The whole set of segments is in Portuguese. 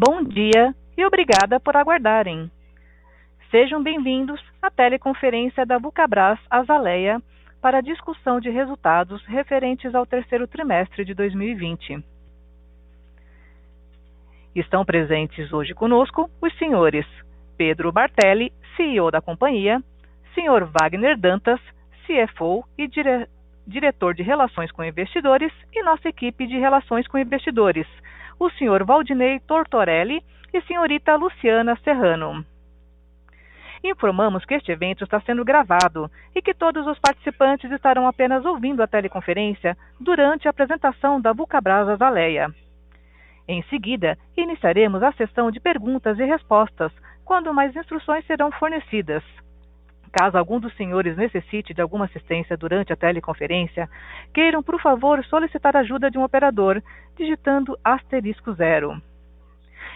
Bom dia e obrigada por aguardarem. Sejam bem-vindos à teleconferência da Vulcabras Azaleia para a discussão de resultados referentes ao terceiro trimestre de 2020. Estão presentes hoje conosco os senhores Pedro Bartelli, CEO da companhia, senhor Wagner Dantas, CFO e diretor de Relações com Investidores, e nossa equipe de Relações com Investidores, o senhor Valdinei Tortorelli e senhorita Luciana Serrano. Informamos que este evento está sendo gravado e que todos os participantes estarão apenas ouvindo a teleconferência durante a apresentação da Vulcabras Azaleia. Em seguida, iniciaremos a sessão de perguntas e respostas, quando mais instruções serão fornecidas. Caso algum dos senhores necessite de alguma assistência durante a teleconferência, queiram, por favor, solicitar a ajuda de um operador, digitando *0.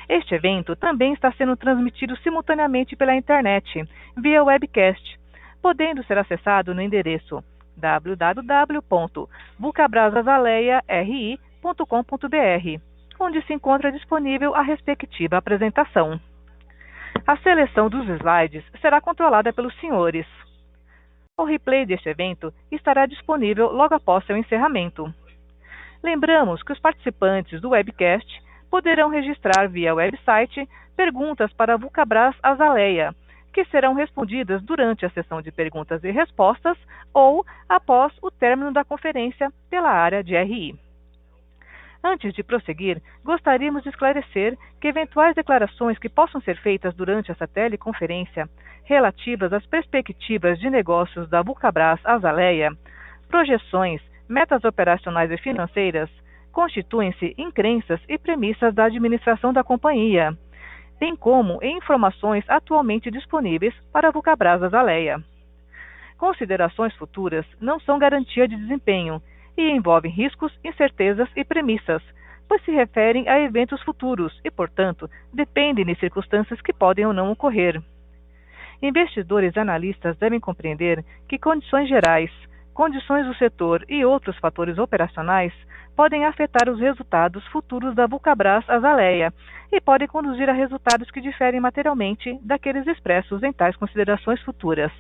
Este evento também está sendo transmitido simultaneamente pela internet, via webcast, podendo ser acessado no endereço www.vulcabrasazaleia.ri.com.br, onde se encontra disponível a respectiva apresentação. A seleção dos slides será controlada pelos senhores. O replay deste evento estará disponível logo após seu encerramento. Lembramos que os participantes do webcast poderão registrar via website perguntas para a Vulcabras Azaleia, que serão respondidas durante a sessão de perguntas e respostas ou após o término da conferência pela área de RI. Antes de prosseguir, gostaríamos de esclarecer que eventuais declarações que possam ser feitas durante essa teleconferência, relativas às perspectivas de negócios da Vulcabras Azaleia, projeções, metas operacionais e financeiras, constituem-se em crenças e premissas da administração da companhia, bem como em informações atualmente disponíveis para a Vulcabras Azaleia. Considerações futuras não são garantia de desempenho e envolvem riscos, incertezas e premissas, pois se referem a eventos futuros e, portanto, dependem de circunstâncias que podem ou não ocorrer. Investidores e analistas devem compreender que condições gerais, condições do setor e outros fatores operacionais podem afetar os resultados futuros da Vulcabras Azaleia e podem conduzir a resultados que diferem materialmente daqueles expressos em tais considerações futuras.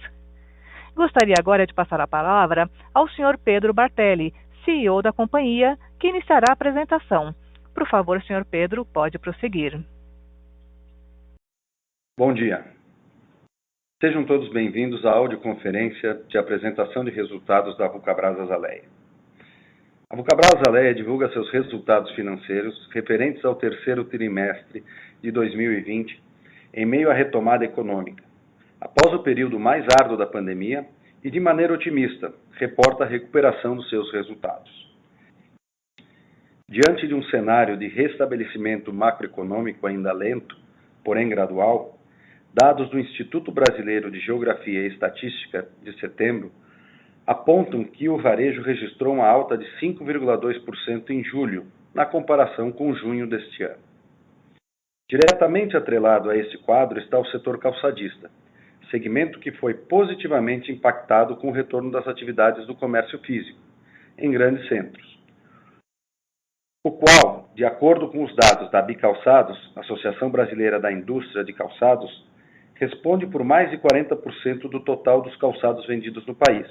Gostaria agora de passar a palavra ao Sr. Pedro Bartelli, CEO da companhia, que iniciará a apresentação. Por favor, Sr. Pedro, pode prosseguir. Bom dia. Sejam todos bem-vindos à audioconferência de apresentação de resultados da Vulcabras Azaleia. A Vulcabras Azaleia divulga seus resultados financeiros referentes ao terceiro trimestre de 2020, em meio à retomada econômica, após o período mais árduo da pandemia, e de maneira otimista, reporta a recuperação dos seus resultados. Diante de um cenário de restabelecimento macroeconômico ainda lento, porém gradual, dados do Instituto Brasileiro de Geografia e Estatística de setembro apontam que o varejo registrou uma alta de 5,2% em julho, na comparação com junho deste ano. Diretamente atrelado a esse quadro está o setor calçadista, segmento que foi positivamente impactado com o retorno das atividades do comércio físico, em grandes centros, o qual, de acordo com os dados da Bicalçados, Associação Brasileira da Indústria de Calçados, responde por mais de 40% do total dos calçados vendidos no país.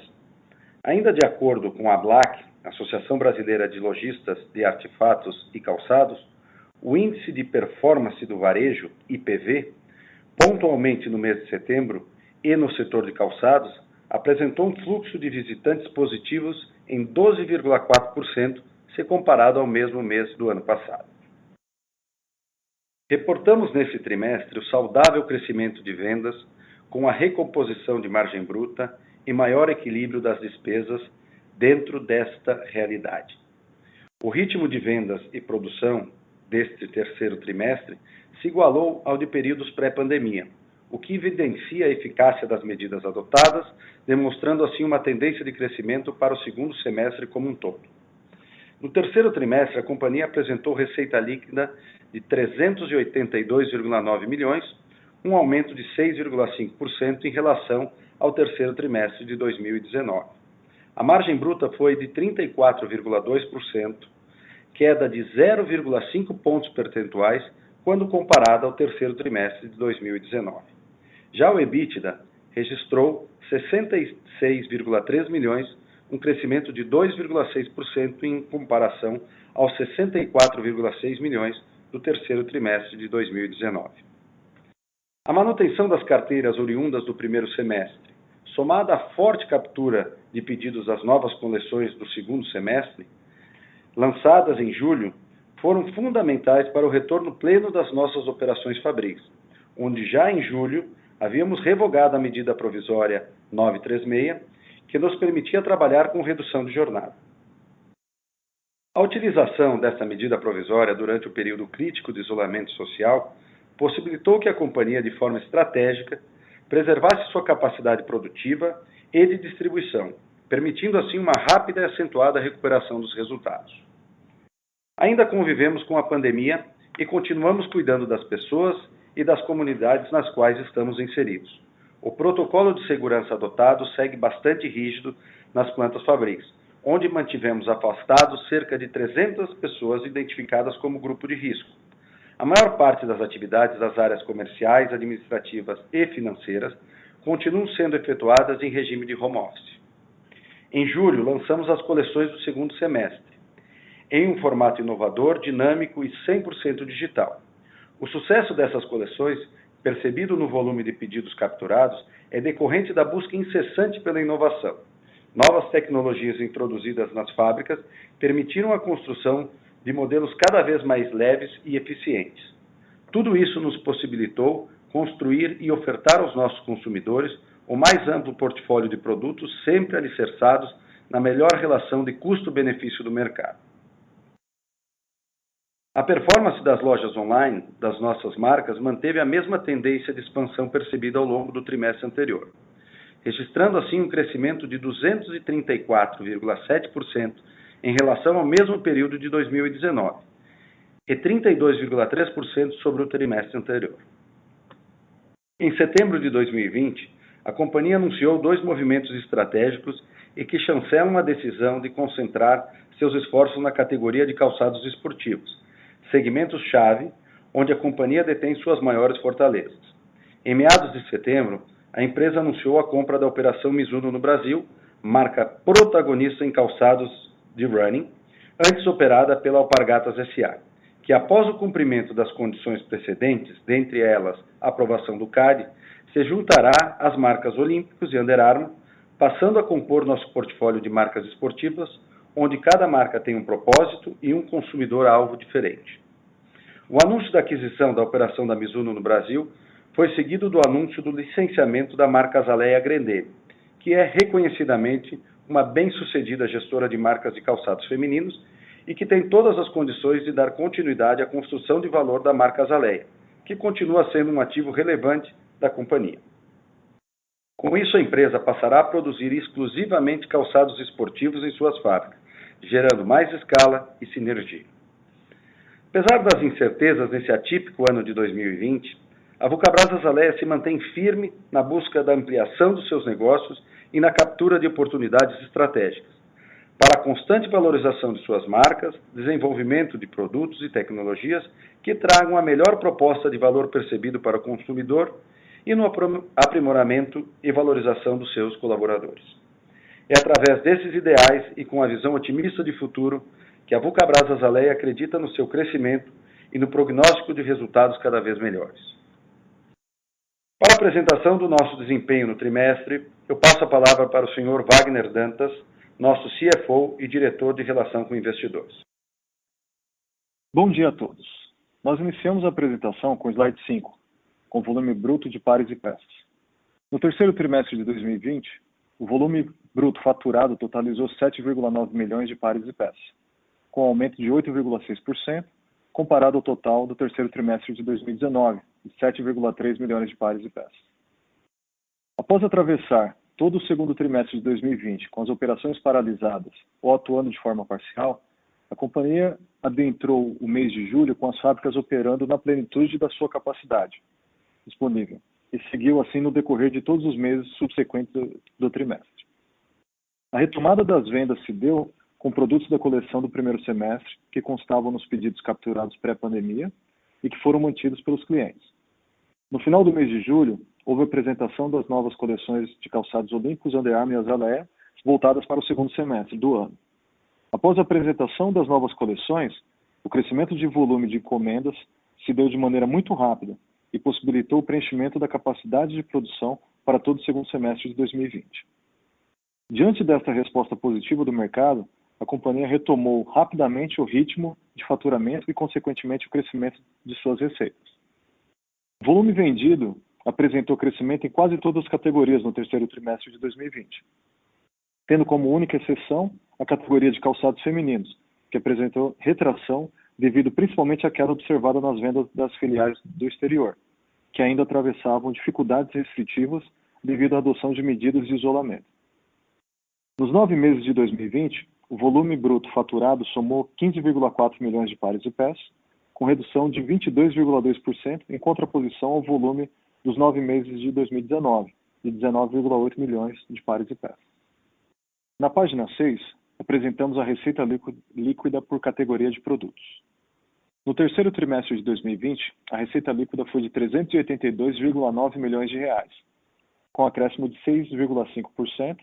Ainda de acordo com a ABLAC, Associação Brasileira de Lojistas de Artefatos e Calçados, o Índice de Performance do Varejo, IPV, pontualmente no mês de setembro e no setor de calçados, apresentou um fluxo de visitantes positivos em 12,4% se comparado ao mesmo mês do ano passado. Reportamos nesse trimestre o saudável crescimento de vendas com a recomposição de margem bruta e maior equilíbrio das despesas dentro desta realidade. O ritmo de vendas e produção deste terceiro trimestre se igualou ao de períodos pré-pandemia, o que evidencia a eficácia das medidas adotadas, demonstrando assim uma tendência de crescimento para o segundo semestre como um todo. No terceiro trimestre, a companhia apresentou receita líquida de 382,9 milhões, um aumento de 6,5% em relação ao terceiro trimestre de 2019. A margem bruta foi de 34,2%, queda de 0,5 pontos percentuais quando comparada ao terceiro trimestre de 2019. Já o EBITDA registrou 66,3 milhões, um crescimento de 2,6% em comparação aos 64,6 milhões do terceiro trimestre de 2019. A manutenção das carteiras oriundas do primeiro semestre, somada à forte captura de pedidos das novas coleções do segundo semestre, lançadas em julho, foram fundamentais para o retorno pleno das nossas operações fabris, onde já em julho havíamos revogado a medida provisória 936, que nos permitia trabalhar com redução de jornada. A utilização dessa medida provisória durante o período crítico de isolamento social possibilitou que a companhia, de forma estratégica, preservasse sua capacidade produtiva e de distribuição, permitindo assim uma rápida e acentuada recuperação dos resultados. Ainda convivemos com a pandemia e continuamos cuidando das pessoas e das comunidades nas quais estamos inseridos. O protocolo de segurança adotado segue bastante rígido nas plantas fabris, onde mantivemos afastados cerca de 300 pessoas identificadas como grupo de risco. A maior parte das atividades das áreas comerciais, administrativas e financeiras continuam sendo efetuadas em regime de home office. Em julho, lançamos as coleções do segundo semestre, em um formato inovador, dinâmico e 100% digital. O sucesso dessas coleções, percebido no volume de pedidos capturados, é decorrente da busca incessante pela inovação. Novas tecnologias introduzidas nas fábricas permitiram a construção de modelos cada vez mais leves e eficientes. Tudo isso nos possibilitou construir e ofertar aos nossos consumidores o mais amplo portfólio de produtos, sempre alicerçados na melhor relação de custo-benefício do mercado. A performance das lojas online das nossas marcas manteve a mesma tendência de expansão percebida ao longo do trimestre anterior, registrando assim um crescimento de 234,7% em relação ao mesmo período de 2019 e 32,3% sobre o trimestre anterior. Em setembro de 2020, a companhia anunciou 2 movimentos estratégicos e que chancelam a decisão de concentrar seus esforços na categoria de calçados esportivos, segmentos-chave, onde a companhia detém suas maiores fortalezas. Em meados de setembro, a empresa anunciou a compra da Operação Mizuno no Brasil, marca protagonista em calçados de running, antes operada pela Alpargatas S.A., que após o cumprimento das condições precedentes, dentre elas a aprovação do CADE, se juntará às marcas Olímpicos e Under Armour, passando a compor nosso portfólio de marcas esportivas, onde cada marca tem um propósito e um consumidor-alvo diferente. O anúncio da aquisição da operação da Mizuno no Brasil foi seguido do anúncio do licenciamento da marca Azaleia Grendene, que é reconhecidamente uma bem-sucedida gestora de marcas de calçados femininos e que tem todas as condições de dar continuidade à construção de valor da marca Azaleia, que continua sendo um ativo relevante da companhia. Com isso, a empresa passará a produzir exclusivamente calçados esportivos em suas fábricas, gerando mais escala e sinergia. Apesar das incertezas nesse atípico ano de 2020, a Vulcabras Azaleia se mantém firme na busca da ampliação dos seus negócios e na captura de oportunidades estratégicas, para a constante valorização de suas marcas, desenvolvimento de produtos e tecnologias que tragam a melhor proposta de valor percebido para o consumidor e no aprimoramento e valorização dos seus colaboradores. É através desses ideais e com a visão otimista de futuro que a Vulcabras Azaleia acredita no seu crescimento e no prognóstico de resultados cada vez melhores. Para a apresentação do nosso desempenho no trimestre, eu passo a palavra para o Sr. Wagner Dantas, nosso CFO e diretor de Relação com Investidores. Bom dia a todos. Nós iniciamos a apresentação com o slide 5, com volume bruto de pares e peças. No terceiro trimestre de 2020, o volume bruto faturado totalizou 7,9 milhões de pares e peças, com aumento de 8,6% comparado ao total do terceiro trimestre de 2019, de 7,3 milhões de pares e peças. Após atravessar todo o segundo trimestre de 2020 com as operações paralisadas ou atuando de forma parcial, a companhia adentrou o mês de julho com as fábricas operando na plenitude da sua capacidade disponível e seguiu assim no decorrer de todos os meses subsequentes do trimestre. A retomada das vendas se deu com produtos da coleção do primeiro semestre, que constavam nos pedidos capturados pré-pandemia, e que foram mantidos pelos clientes. No final do mês de julho, houve a apresentação das novas coleções de calçados olímpicos, Under Armour e Azaleia, voltadas para o segundo semestre do ano. Após a apresentação das novas coleções, o crescimento de volume de encomendas se deu de maneira muito rápida e possibilitou o preenchimento da capacidade de produção para todo o segundo semestre de 2020. Diante desta resposta positiva do mercado, a companhia retomou rapidamente o ritmo de faturamento e, consequentemente, o crescimento de suas receitas. O volume vendido apresentou crescimento em quase todas as categorias no terceiro trimestre de 2020, tendo como única exceção a categoria de calçados femininos, que apresentou retração devido principalmente à queda observada nas vendas das filiais do exterior, que ainda atravessavam dificuldades restritivas devido à adoção de medidas de isolamento. Nos 9 meses de 2020, o volume bruto faturado somou 15,4 milhões de pares de pés, com redução de 22,2% em contraposição ao volume dos 9 meses de 2019, de 19,8 milhões de pares de pés. Na página 6, apresentamos a receita líquida por categoria de produtos. No terceiro trimestre de 2020, a receita líquida foi de 382,9 milhões de reais, com acréscimo de 6,5%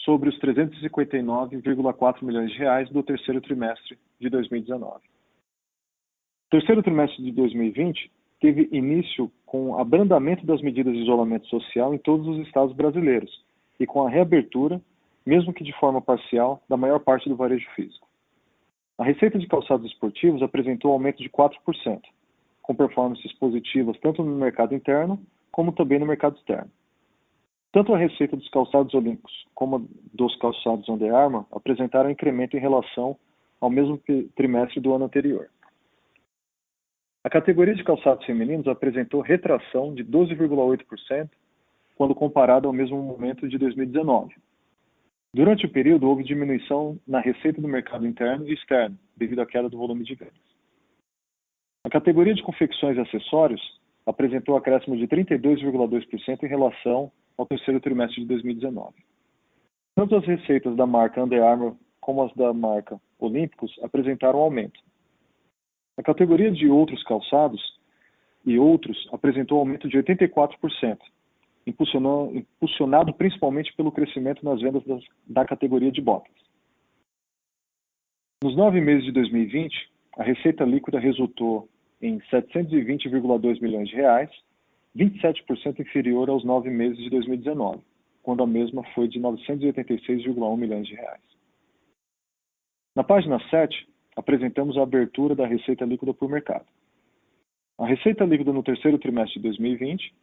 sobre os 359,4 milhões de reais do terceiro trimestre de 2019. O terceiro trimestre de 2020 teve início com o abrandamento das medidas de isolamento social em todos os estados brasileiros e com a reabertura, mesmo que de forma parcial, da maior parte do varejo físico. A receita de calçados esportivos apresentou aumento de 4%, com performances positivas tanto no mercado interno como também no mercado externo. Tanto a receita dos calçados olímpicos como a dos calçados Under Armour apresentaram incremento em relação ao mesmo trimestre do ano anterior. A categoria de calçados femininos apresentou retração de 12,8% quando comparado ao mesmo momento de 2019. Durante o período, houve diminuição na receita do mercado interno e externo, devido à queda do volume de vendas. A categoria de confecções e acessórios apresentou acréscimo de 32,2% em relação ao terceiro trimestre de 2019. Tanto as receitas da marca Under Armour como as da marca Olímpicos apresentaram aumento. A categoria de outros calçados e outros apresentou aumento de 84%, impulsionado principalmente pelo crescimento nas vendas da categoria de botas. Nos 9 meses de 2020, a receita líquida resultou em 720,2 milhões de reais, 27% inferior aos 9 meses de 2019, quando a mesma foi de 986,1 milhões de reais. Na página 7, apresentamos a abertura da receita líquida por mercado. A receita líquida no terceiro trimestre de 2020,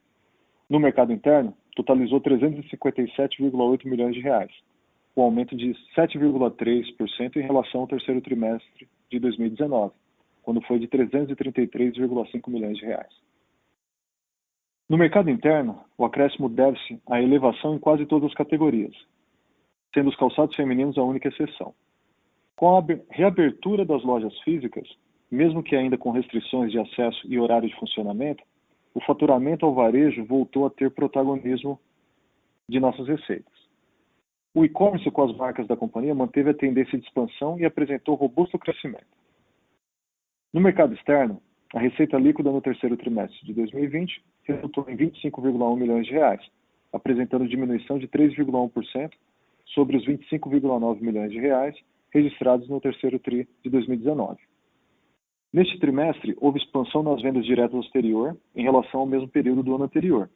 no mercado interno, totalizou 357,8 milhões de reais, com aumento de 7,3% em relação ao terceiro trimestre de 2019, quando foi de 333,5 milhões de reais. No mercado interno, o acréscimo deve-se à elevação em quase todas as categorias, sendo os calçados femininos a única exceção. Com a reabertura das lojas físicas, mesmo que ainda com restrições de acesso e horário de funcionamento, o faturamento ao varejo voltou a ter protagonismo de nossas receitas. O e-commerce com as marcas da companhia manteve a tendência de expansão e apresentou robusto crescimento. No mercado externo, a receita líquida no terceiro trimestre de 2020 resultou em 25,1 milhões de reais, apresentando diminuição de 3,1% sobre os 25,9 milhões de reais registrados no terceiro tri de 2019. Neste trimestre, houve expansão nas vendas diretas ao exterior em relação ao mesmo período do ano anterior.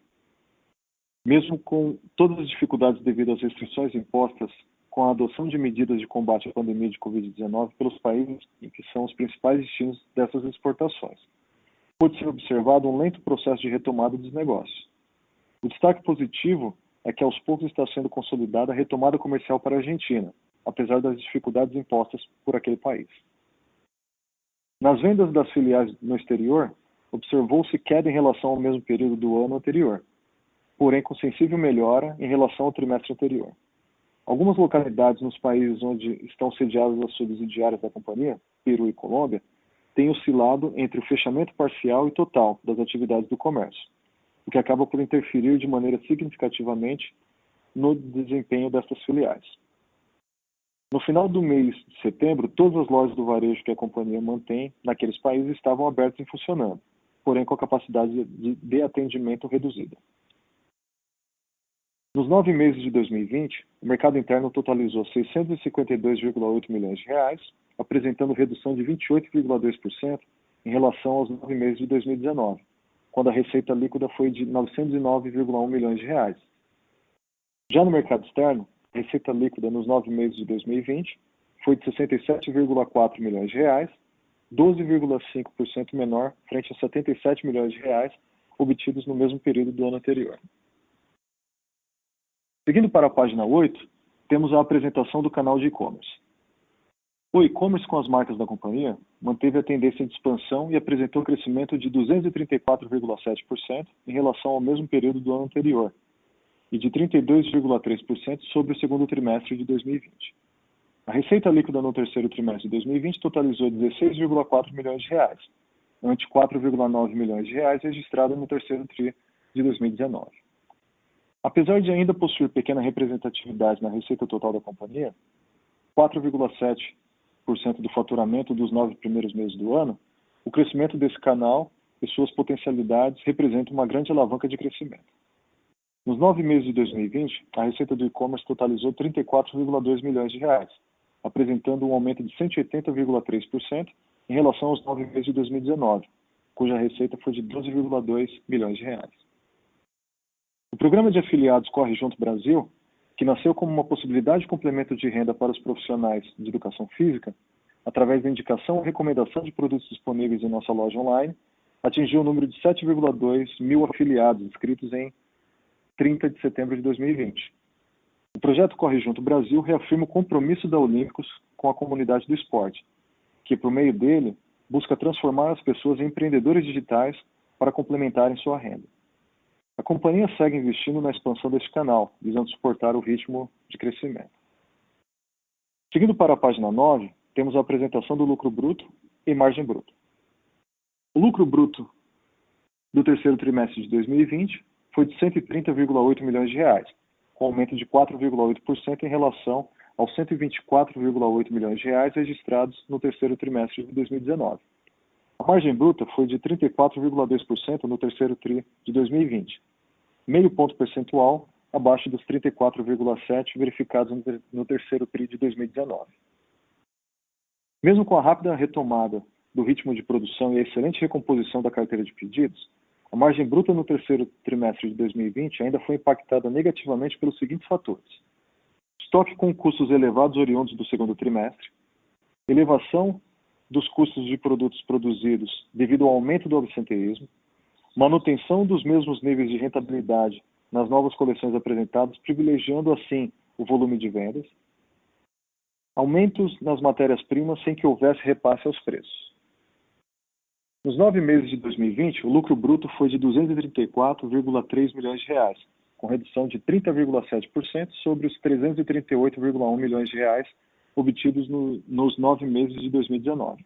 Mesmo com todas as dificuldades devido às restrições impostas com a adoção de medidas de combate à pandemia de Covid-19 pelos países em que são os principais destinos dessas exportações, pode ser observado um lento processo de retomada dos negócios. O destaque positivo é que aos poucos está sendo consolidada a retomada comercial para a Argentina, apesar das dificuldades impostas por aquele país. Nas vendas das filiais no exterior, observou-se queda em relação ao mesmo período do ano anterior, porém com sensível melhora em relação ao trimestre anterior. Algumas localidades nos países onde estão sediadas as subsidiárias da companhia, Peru e Colômbia, têm oscilado entre o fechamento parcial e total das atividades do comércio, o que acaba por interferir de maneira significativamente no desempenho destas filiais. No final do mês de setembro, todas as lojas do varejo que a companhia mantém naqueles países estavam abertas e funcionando, porém com a capacidade de atendimento reduzida. Nos 9 meses de 2020, o mercado interno totalizou 652,8 milhões de reais, apresentando redução de 28,2% em relação aos 9 meses de 2019, quando a receita líquida foi de 909,1 milhões de reais. Já no mercado externo, a receita líquida nos 9 meses de 2020 foi de 67,4 milhões de reais, 12,5% menor frente a 77 milhões de reais obtidos no mesmo período do ano anterior. Seguindo para a página 8, temos a apresentação do canal de e-commerce. O e-commerce com as marcas da companhia manteve a tendência de expansão e apresentou crescimento de 234,7% em relação ao mesmo período do ano anterior e de 32,3% sobre o segundo trimestre de 2020. A receita líquida no terceiro trimestre de 2020 totalizou 16,4 milhões de reais, ante 4,9 milhões de reais registrados no terceiro tri de 2019. Apesar de ainda possuir pequena representatividade na receita total da companhia, 4,7% do faturamento dos 9 primeiros meses do ano, o crescimento desse canal e suas potencialidades representam uma grande alavanca de crescimento. Nos 9 meses de 2020, a receita do e-commerce totalizou 34,2 milhões de reais, apresentando um aumento de 180,3% em relação aos 9 meses de 2019, cuja receita foi de 12,2 milhões de reais. O programa de afiliados Corre Junto Brasil, que nasceu como uma possibilidade de complemento de renda para os profissionais de educação física, através da indicação e recomendação de produtos disponíveis em nossa loja online, atingiu o número de 7,2 mil afiliados inscritos em 30 de setembro de 2020. O projeto Corre Junto Brasil reafirma o compromisso da Olímpicos com a comunidade do esporte, que, por meio dele, busca transformar as pessoas em empreendedores digitais para complementarem sua renda. A companhia segue investindo na expansão deste canal, visando suportar o ritmo de crescimento. Seguindo para a página 9, temos a apresentação do lucro bruto e margem bruta. O lucro bruto do terceiro trimestre de 2020 foi de 130,8 milhões de reais, com aumento de 4,8% em relação aos 124,8 milhões de reais registrados no terceiro trimestre de 2019. A margem bruta foi de 34,2% no terceiro tri de 2020, meio ponto percentual abaixo dos 34,7% verificados no terceiro tri de 2019. Mesmo com a rápida retomada do ritmo de produção e a excelente recomposição da carteira de pedidos, a margem bruta no terceiro trimestre de 2020 ainda foi impactada negativamente pelos seguintes fatores: estoque com custos elevados oriundos do segundo trimestre, elevação dos custos de produtos produzidos devido ao aumento do absenteísmo, manutenção dos mesmos níveis de rentabilidade nas novas coleções apresentadas, privilegiando assim o volume de vendas, aumentos nas matérias-primas sem que houvesse repasse aos preços. Nos 9 meses de 2020, o lucro bruto foi de 234,3 milhões de reais, com redução de 30,7% sobre os 338,1 milhões de reais obtidos nos 9 meses de 2019.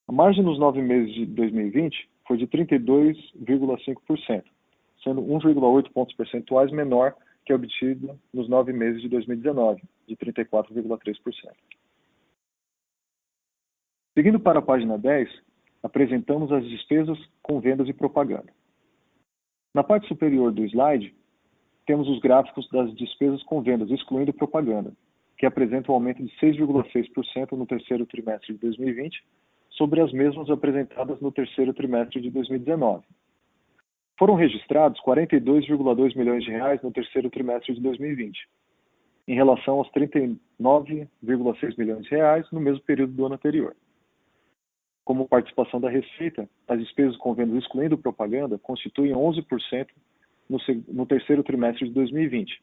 A margem nos 9 meses de 2020 foi de 32,5%, sendo 1,8 pontos percentuais menor que a obtida nos 9 meses de 2019, de 34,3%. Seguindo para a página 10, apresentamos as despesas com vendas e propaganda. Na parte superior do slide, temos os gráficos das despesas com vendas, excluindo propaganda, que apresentam um aumento de 6,6% no terceiro trimestre de 2020, sobre as mesmas apresentadas no terceiro trimestre de 2019. Foram registrados 42,2 milhões de reais no terceiro trimestre de 2020, em relação aos 39,6 milhões de reais no mesmo período do ano anterior. Como participação da receita, as despesas com vendas excluindo propaganda constituem 11% no terceiro trimestre de 2020,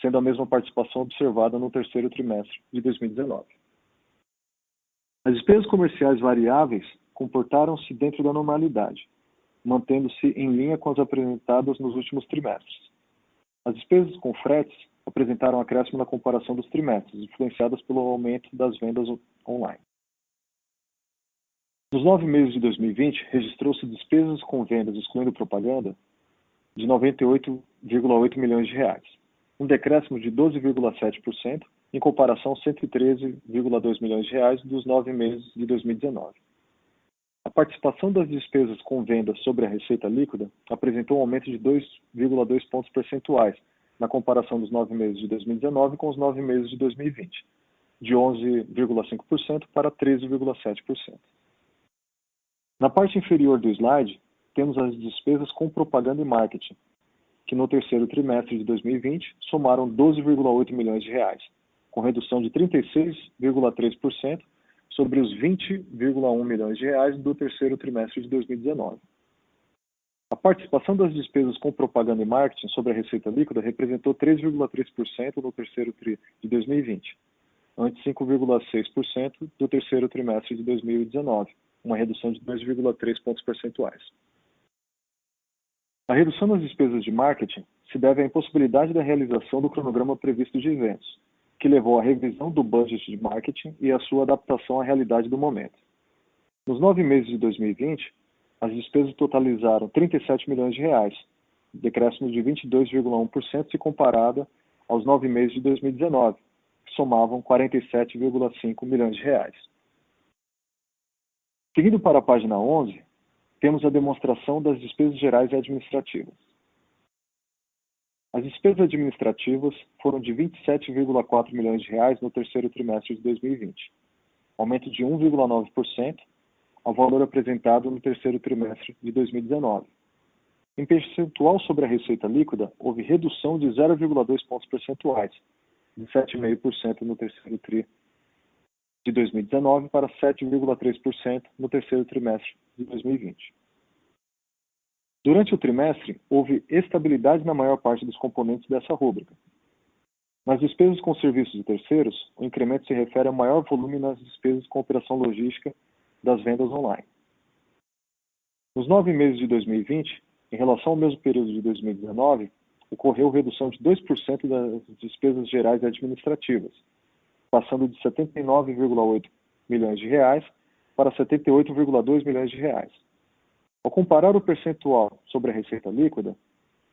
sendo a mesma participação observada no terceiro trimestre de 2019. As despesas comerciais variáveis comportaram-se dentro da normalidade, mantendo-se em linha com as apresentadas nos últimos trimestres. As despesas com fretes apresentaram acréscimo na comparação dos trimestres, influenciadas pelo aumento das vendas online. Nos 9 meses de 2020, registrou-se despesas com vendas excluindo propaganda de 98,8 milhões de reais, um decréscimo de 12,7% em comparação aos 113,2 milhões de reais dos 9 meses de 2019. A participação das despesas com vendas sobre a receita líquida apresentou um aumento de 2,2 pontos percentuais na comparação dos 9 meses de 2019 com os 9 meses de 2020, de 11,5% para 13,7%. Na parte inferior do slide, temos as despesas com propaganda e marketing, que no terceiro trimestre de 2020 somaram 12,8 milhões de reais, com redução de 36,3% sobre os 20,1 milhões de reais do terceiro trimestre de 2019. A participação das despesas com propaganda e marketing sobre a receita líquida representou 3,3% no terceiro tri de 2020, antes 5,6% do terceiro trimestre de 2019, uma redução de 2,3 pontos percentuais. A redução das despesas de marketing se deve à impossibilidade da realização do cronograma previsto de eventos, que levou à revisão do budget de marketing e à sua adaptação à realidade do momento. Nos 9 meses de 2020, as despesas totalizaram 37 milhões de reais, decréscimo de 22,1% se comparada aos 9 meses de 2019, que somavam 47,5 milhões de reais. Seguindo para a página 11, temos a demonstração das despesas gerais e administrativas. As despesas administrativas foram de 27,4 milhões de reais no terceiro trimestre de 2020, aumento de 1,9% ao valor apresentado no terceiro trimestre de 2019. Em percentual sobre a receita líquida, houve redução de 0,2 pontos percentuais, de 7,5% no terceiro tri de 2019 para 7,3% no terceiro trimestre de 2020. Durante o trimestre, houve estabilidade na maior parte dos componentes dessa rúbrica. Nas despesas com serviços de terceiros, o incremento se refere ao maior volume nas despesas com operação logística das vendas online. Nos 9 meses de 2020, em relação ao mesmo período de 2019, ocorreu redução de 2% das despesas gerais e administrativas, passando de 79,8 milhões de reais para 78,2 milhões de reais. Ao comparar o percentual sobre a receita líquida,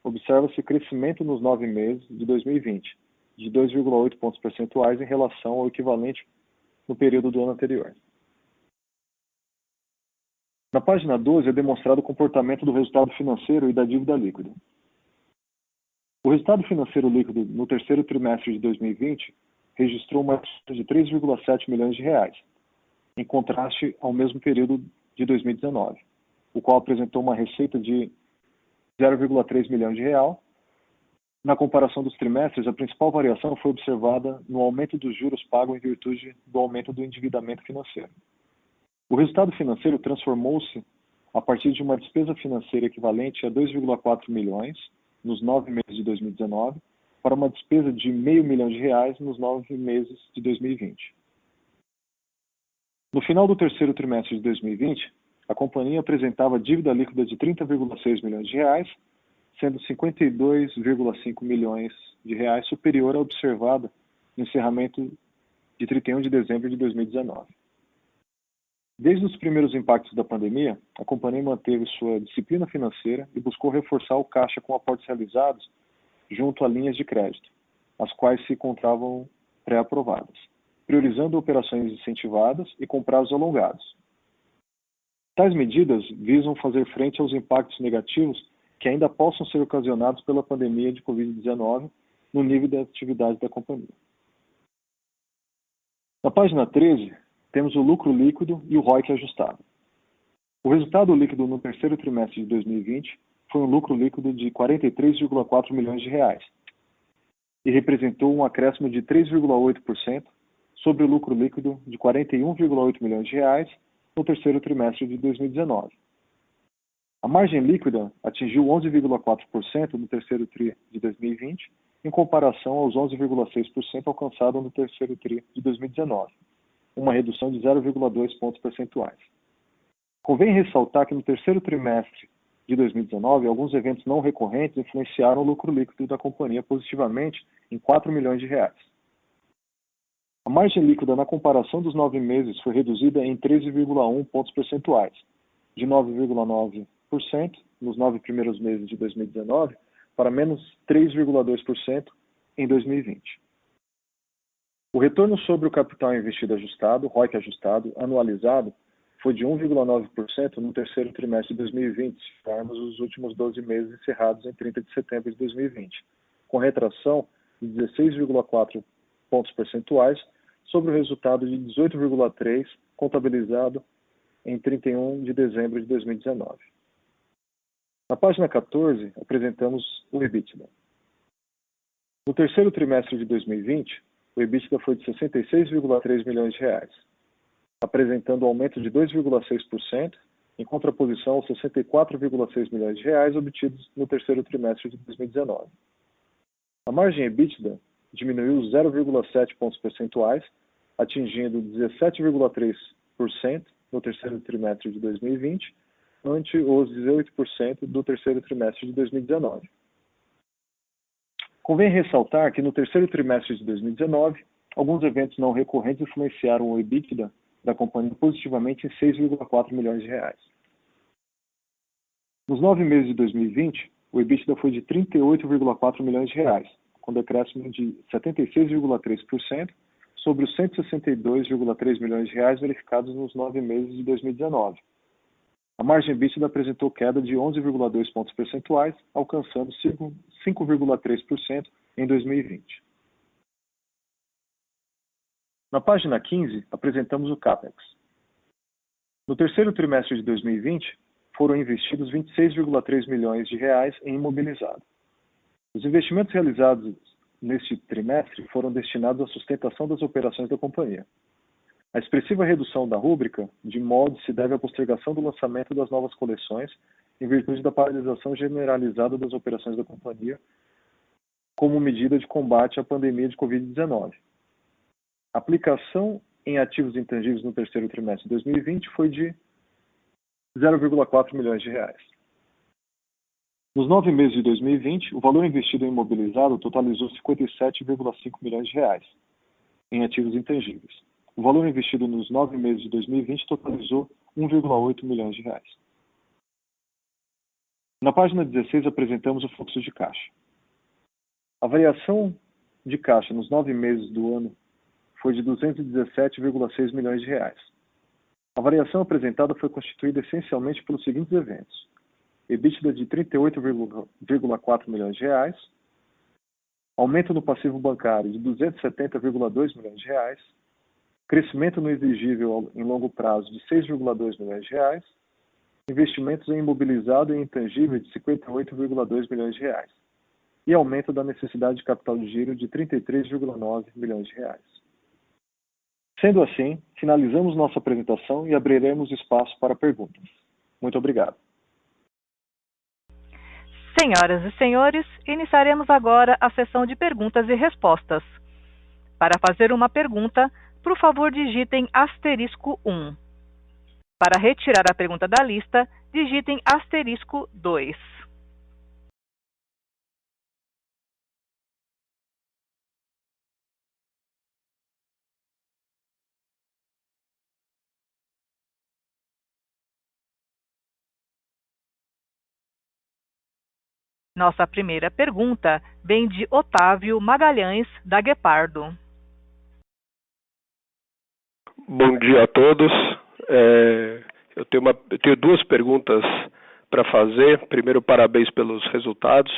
observa-se crescimento nos 9 meses de 2020, de 2,8 pontos percentuais em relação ao equivalente no período do ano anterior. Na página 12 é demonstrado o comportamento do resultado financeiro e da dívida líquida. O resultado financeiro líquido no terceiro trimestre de 2020 registrou uma despesa de 3,7 milhões de reais, em contraste ao mesmo período de 2019, o qual apresentou uma receita de 0,3 milhões de real. Na comparação dos trimestres, a principal variação foi observada no aumento dos juros pagos em virtude do aumento do endividamento financeiro. O resultado financeiro transformou-se a partir de uma despesa financeira equivalente a 2,4 milhões nos 9 meses de 2019 para uma despesa de R$0,5 milhão de reais nos 9 meses de 2020. No final do terceiro trimestre de 2020, a companhia apresentava dívida líquida de 30,6 milhões de reais, sendo 52,5 milhões de reais superior à observada no encerramento de 31 de dezembro de 2019. Desde os primeiros impactos da pandemia, a companhia manteve sua disciplina financeira e buscou reforçar o caixa com aportes realizados junto a linhas de crédito, as quais se encontravam pré-aprovadas, priorizando operações incentivadas e com prazos alongados. Tais medidas visam fazer frente aos impactos negativos que ainda possam ser ocasionados pela pandemia de Covid-19 no nível da atividade da companhia. Na página 13, temos o lucro líquido e o ROIC ajustado. O resultado líquido no terceiro trimestre de 2020 foi um lucro líquido de 43,4 milhões de reais e representou um acréscimo de 3,8% sobre o lucro líquido de 41,8 milhões de reais no terceiro trimestre de 2019. A margem líquida atingiu 11,4% no terceiro tri de 2020, em comparação aos 11,6% alcançado no terceiro tri de 2019, uma redução de 0,2 pontos percentuais. Convém ressaltar que no terceiro trimestre de 2019, alguns eventos não recorrentes influenciaram o lucro líquido da companhia positivamente em 4 milhões de reais. A margem líquida na comparação dos 9 meses foi reduzida em 13,1 pontos percentuais, de 9,9% nos 9 primeiros meses de 2019 para menos 3,2% em 2020. O retorno sobre o capital investido ajustado, ROIC ajustado, anualizado, foi de 1,9% no terceiro trimestre de 2020, se ficarmos os últimos 12 meses encerrados em 30 de setembro de 2020, com retração de 16,4 pontos percentuais sobre o resultado de 18,3 contabilizado em 31 de dezembro de 2019. Na página 14, apresentamos o EBITDA. No terceiro trimestre de 2020, o EBITDA foi de 66,3 milhões de reais, apresentando um aumento de 2,6%, em contraposição aos 64,6 milhões de reais obtidos no terceiro trimestre de 2019. A margem EBITDA diminuiu 0,7 pontos percentuais, atingindo 17,3% no terceiro trimestre de 2020, ante os 18% do terceiro trimestre de 2019. Convém ressaltar que no terceiro trimestre de 2019, alguns eventos não recorrentes influenciaram o EBITDA da companhia positivamente em 6,4 milhões de reais. Nos 9 meses de 2020, o EBITDA foi de 38,4 milhões de reais, com decréscimo de 76,3% sobre os 162,3 milhões de reais verificados nos 9 meses de 2019. A margem EBITDA apresentou queda de 11,2 pontos percentuais, alcançando 5,3% em 2020. Na página 15, apresentamos o CAPEX. No terceiro trimestre de 2020, foram investidos 26,3 milhões de reais em imobilizado. Os investimentos realizados neste trimestre foram destinados à sustentação das operações da companhia. A expressiva redução da rúbrica de molde se deve à postergação do lançamento das novas coleções em virtude da paralisação generalizada das operações da companhia como medida de combate à pandemia de Covid-19. A aplicação em ativos intangíveis no terceiro trimestre de 2020 foi de 0,4 milhões de reais. Nos 9 meses de 2020, o valor investido em imobilizado totalizou 57,5 milhões de reais em ativos intangíveis. O valor investido nos 9 meses de 2020 totalizou 1,8 milhões de reais. Na página 16 apresentamos o fluxo de caixa. A variação de caixa nos 9 meses do ano foi de 217,6 milhões de reais. A variação apresentada foi constituída essencialmente pelos seguintes eventos: EBITDA de 38,4 milhões de reais, aumento no passivo bancário de 270,2 milhões de reais, crescimento no exigível em longo prazo de 6,2 milhões de reais, investimentos em imobilizado e intangível de 58,2 milhões de reais e aumento da necessidade de capital de giro de 33,9 milhões de reais. Sendo assim, finalizamos nossa apresentação e abriremos espaço para perguntas. Muito obrigado. Senhoras e senhores, iniciaremos agora a sessão de perguntas e respostas. Para fazer uma pergunta, por favor, digitem *1. Para retirar a pergunta da lista, digitem *2. Nossa primeira pergunta vem de Otávio Magalhães, da Guepardo. Bom dia a todos. Eu tenho duas perguntas para fazer. Primeiro, parabéns pelos resultados.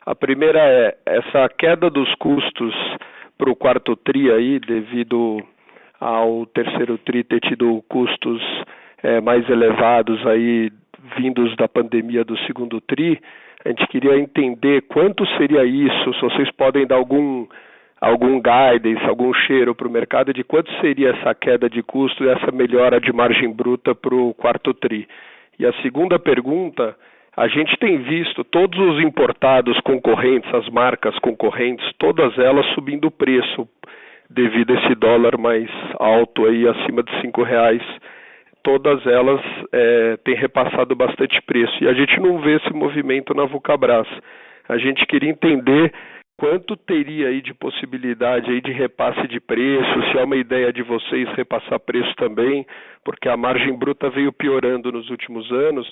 A primeira é essa queda dos custos para o quarto TRI aí, devido ao terceiro TRI ter tido custos mais elevados aí, vindos da pandemia do segundo TRI. A gente queria entender quanto seria isso, se vocês podem dar algum guidance, algum cheiro para o mercado de quanto seria essa queda de custo e essa melhora de margem bruta para o quarto TRI. E a segunda pergunta, a gente tem visto todos os importados concorrentes, as marcas concorrentes, todas elas subindo o preço devido a esse dólar mais alto aí, acima de R$5. Todas elas têm repassado bastante preço. E a gente não vê esse movimento na Vulcabras. A gente queria entender quanto teria aí de possibilidade aí de repasse de preço, se é uma ideia de vocês repassar preço também, porque a margem bruta veio piorando nos últimos anos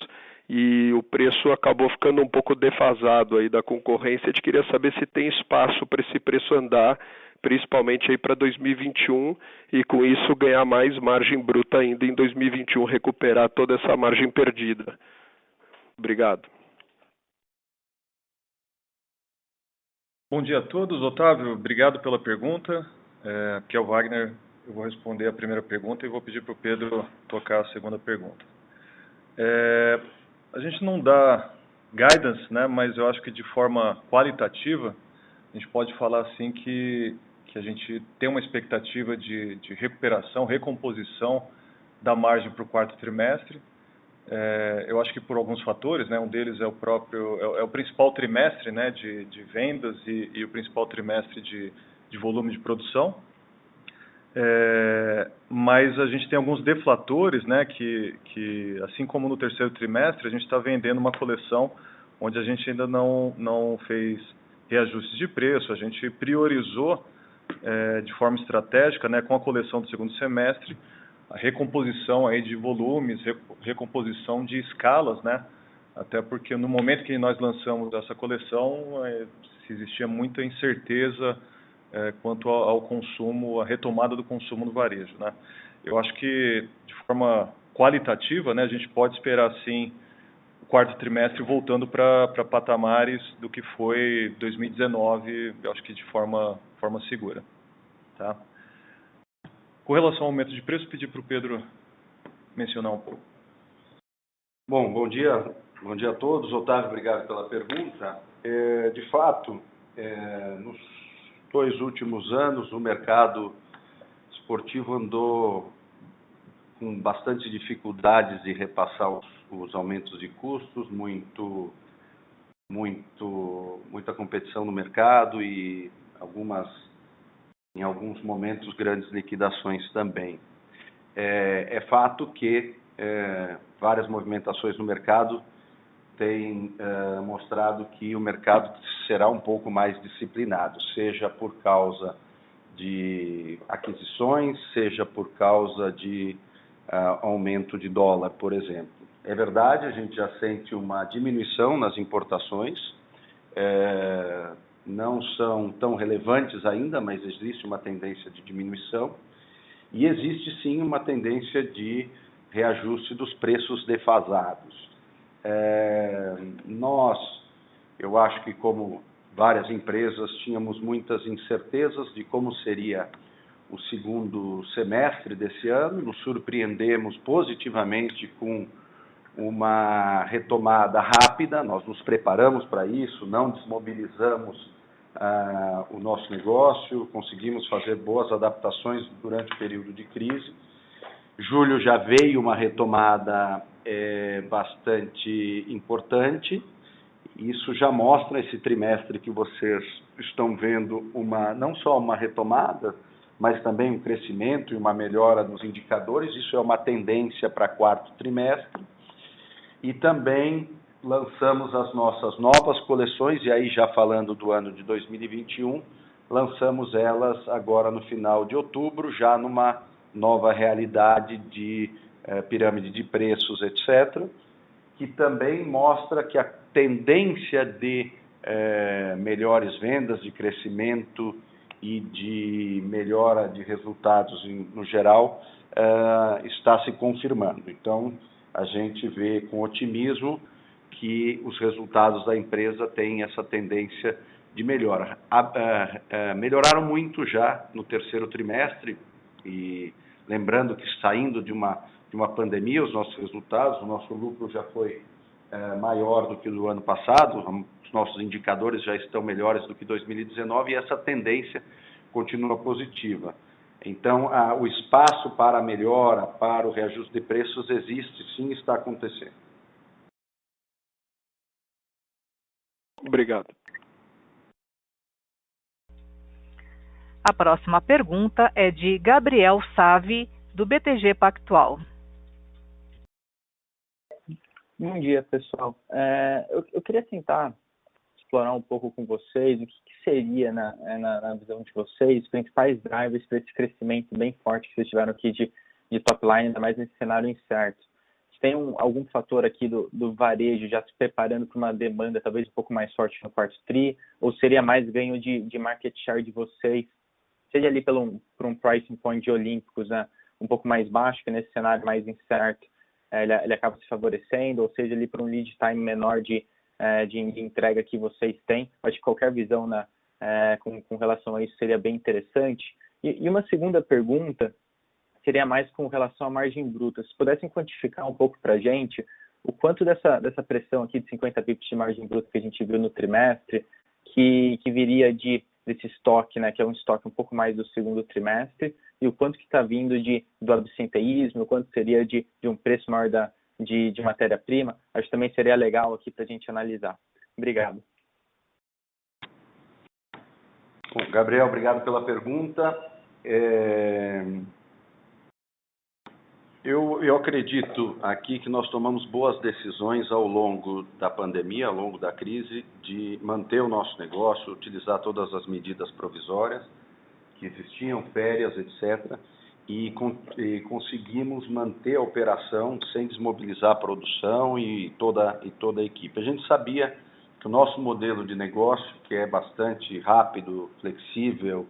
e o preço acabou ficando um pouco defasado aí da concorrência. A gente queria saber se tem espaço para esse preço andar, principalmente aí para 2021, e com isso ganhar mais margem bruta ainda em 2021, recuperar toda essa margem perdida. Obrigado. Bom dia a todos. Otávio, obrigado pela pergunta. Aqui é o Wagner. Eu vou responder a primeira pergunta e vou pedir para o Pedro tocar a segunda pergunta. A gente não dá guidance, né, mas eu acho que de forma qualitativa, a gente pode falar assim que a gente tem uma expectativa de recuperação, recomposição da margem para o quarto trimestre. Eu acho que por alguns fatores, né, um deles é o principal trimestre, né, de vendas e o principal trimestre de volume de produção. Mas a gente tem alguns deflatores, né, que assim como no terceiro trimestre, a gente está vendendo uma coleção onde a gente ainda não fez reajustes de preço, a gente priorizou de forma estratégica, né, com a coleção do segundo semestre, a recomposição aí de volumes, recomposição de escalas, né, até porque no momento que nós lançamos essa coleção, existia muita incerteza quanto ao consumo, a retomada do consumo no varejo, né. Eu acho que, de forma qualitativa, né, a gente pode esperar, sim, o quarto trimestre voltando para patamares do que foi 2019, eu acho que de forma segura. Tá? Com relação ao aumento de preço, pedi para o Pedro mencionar um pouco. Bom dia a todos. Otávio, obrigado pela pergunta. De fato, nos 2 últimos anos, o mercado esportivo andou com bastante dificuldades de repassar os aumentos de custos, muita competição no mercado e em alguns momentos, grandes liquidações também. É fato que várias movimentações no mercado têm mostrado que o mercado será um pouco mais disciplinado, seja por causa de aquisições, seja por causa de aumento de dólar, por exemplo. É verdade, a gente já sente uma diminuição nas importações, não são tão relevantes ainda, mas existe uma tendência de diminuição e existe sim uma tendência de reajuste dos preços defasados. Eu acho que como várias empresas, tínhamos muitas incertezas de como seria o segundo semestre desse ano, nos surpreendemos positivamente com uma retomada rápida, nós nos preparamos para isso, não desmobilizamos o nosso negócio, conseguimos fazer boas adaptações durante o período de crise. Julho já veio uma retomada bastante importante, isso já mostra esse trimestre que vocês estão vendo não só uma retomada, mas também um crescimento e uma melhora nos indicadores, isso é uma tendência para quarto trimestre. E também lançamos as nossas novas coleções, e aí já falando do ano de 2021, lançamos elas agora no final de outubro, já numa nova realidade de pirâmide de preços, etc., que também mostra que a tendência de melhores vendas, de crescimento e de melhora de resultados no geral está se confirmando. Então, a gente vê com otimismo que os resultados da empresa têm essa tendência de melhora. Melhoraram muito já no terceiro trimestre, e lembrando que saindo de uma pandemia, os nossos resultados, o nosso lucro já foi maior do que do ano passado, os nossos indicadores já estão melhores do que 2019 e essa tendência continua positiva. Então, o espaço para a melhora, para o reajuste de preços existe, sim, está acontecendo. Obrigado. A próxima pergunta é de Gabriel Savi, do BTG Pactual. Bom dia, pessoal. Eu queria tentar explorar um pouco com vocês o que seria, na visão de vocês, os principais drivers para esse crescimento bem forte que vocês tiveram aqui de top line, ainda mais nesse cenário incerto. Tem algum fator aqui do varejo já se preparando para uma demanda talvez um pouco mais forte no quarto tri, ou seria mais ganho de market share de vocês seja ali por um pricing point de olímpicos, né, um pouco mais baixo, que nesse cenário mais incerto ele acaba se favorecendo, ou seja, ali por um lead time menor de entrega que vocês têm. Acho que qualquer visão com relação a isso seria bem interessante. E uma segunda pergunta seria mais com relação à margem bruta. Se pudessem quantificar um pouco para a gente o quanto dessa pressão aqui de 50 pips de margem bruta que a gente viu no trimestre, que viria desse estoque, né, que é um estoque um pouco mais do segundo trimestre, e o quanto que está vindo do absenteísmo, o quanto seria de um preço maior de matéria-prima, acho que também seria legal aqui para a gente analisar. Obrigado. Bom, Gabriel, obrigado pela pergunta. Eu acredito aqui que nós tomamos boas decisões ao longo da pandemia, ao longo da crise, de manter o nosso negócio, utilizar todas as medidas provisórias que existiam, férias, etc., e conseguimos manter a operação sem desmobilizar a produção e toda a equipe. A gente sabia que o nosso modelo de negócio, que é bastante rápido, flexível,